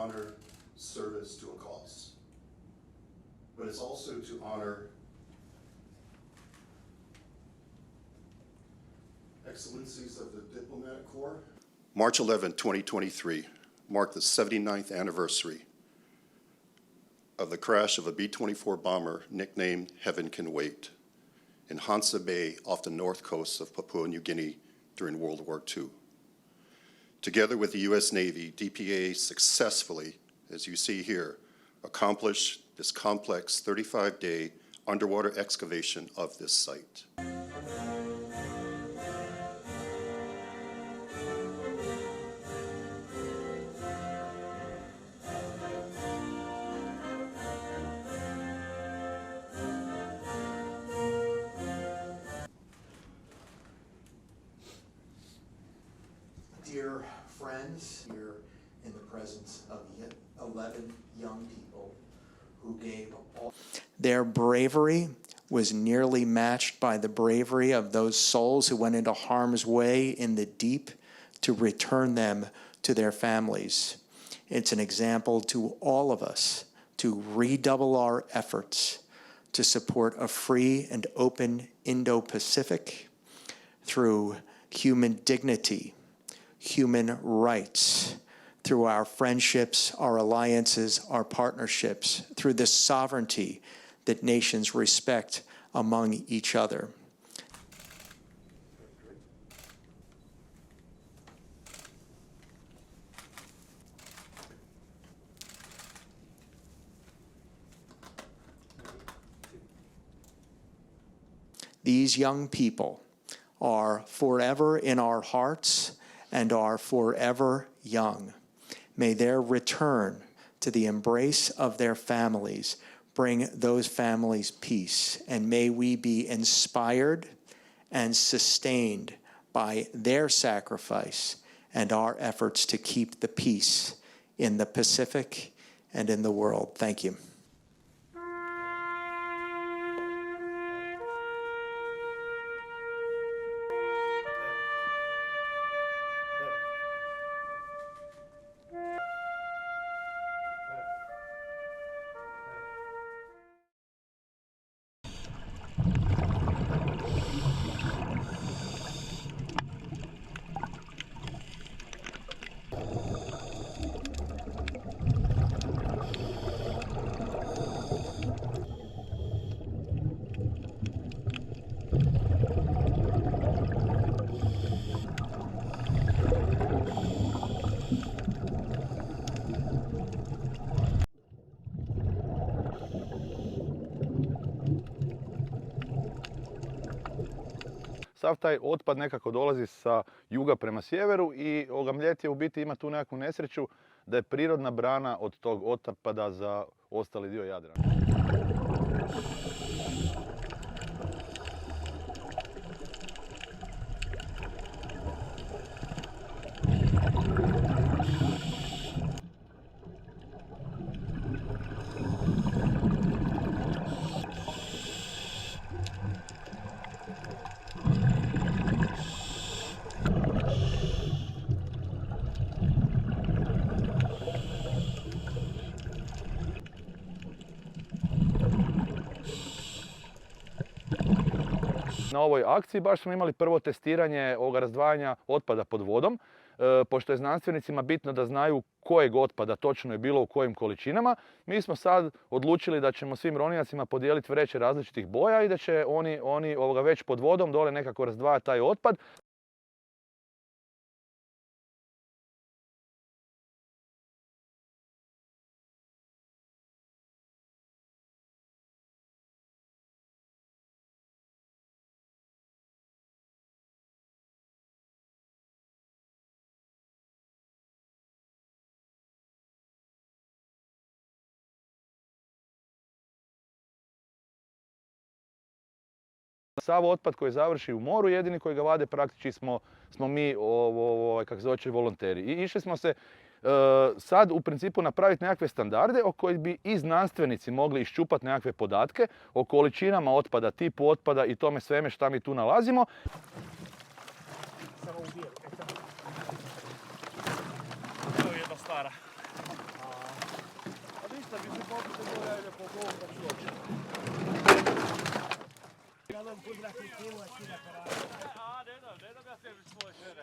honor service to a cause, but it's also to honor excellencies of the diplomatic corps. March 11, 2023 marked the 79th anniversary of the crash of a B-24 bomber nicknamed Heaven Can Wait in Hansa Bay off the north coast of Papua New Guinea during World War II. Together with the U.S. Navy, DPA successfully, as you see here, accomplished this complex 35-day underwater excavation of this site. Dear friends, here in the presence of 11 young people who gave all. Their bravery was nearly matched by the bravery of those souls who went into harm's way in the deep to return them to their families. It's an example to all of us to redouble our efforts to support a free and open Indo-Pacific through human dignity, human rights, through our friendships, our alliances, our partnerships, through the sovereignty that nations respect among each other. These young people are forever in our hearts and are forever young. May their return to the embrace of their families bring those families peace, and may we be inspired and sustained by their sacrifice and our efforts to keep the peace in the Pacific and in the world. Thank you. Sav taj otpad nekako dolazi sa juga prema sjeveru i Mljet je u biti ima tu nekakvu nesreću da je prirodna brana od tog otpada za ostali dio Jadrana. Na ovoj akciji baš smo imali prvo testiranje ovoga razdvajanja otpada pod vodom, pošto je znanstvenicima bitno da znaju kojeg otpada točno je bilo u kojim količinama. Mi smo sad odlučili da ćemo svim ronjacima podijeliti vreće različitih boja i da će oni već pod vodom dole nekako razdvajati taj otpad. Sav otpad koji završi u moru, jedini koji ga vade praktički smo mi, kako se zove, volonteri. I išli smo se sad u principu napraviti nekakve standarde o kojih bi i znanstvenici mogli iščupati nekakve podatke o količinama otpada, tipu otpada i tome sveme šta mi tu nalazimo. Samo u bijelu, evo jedna stara. Dosta bi se popite gore, ajde po Bogu pa ću oči. Ja vam pozdrav i cijelu, a ti na karaju. A, ne dam ja sebi svoje žene.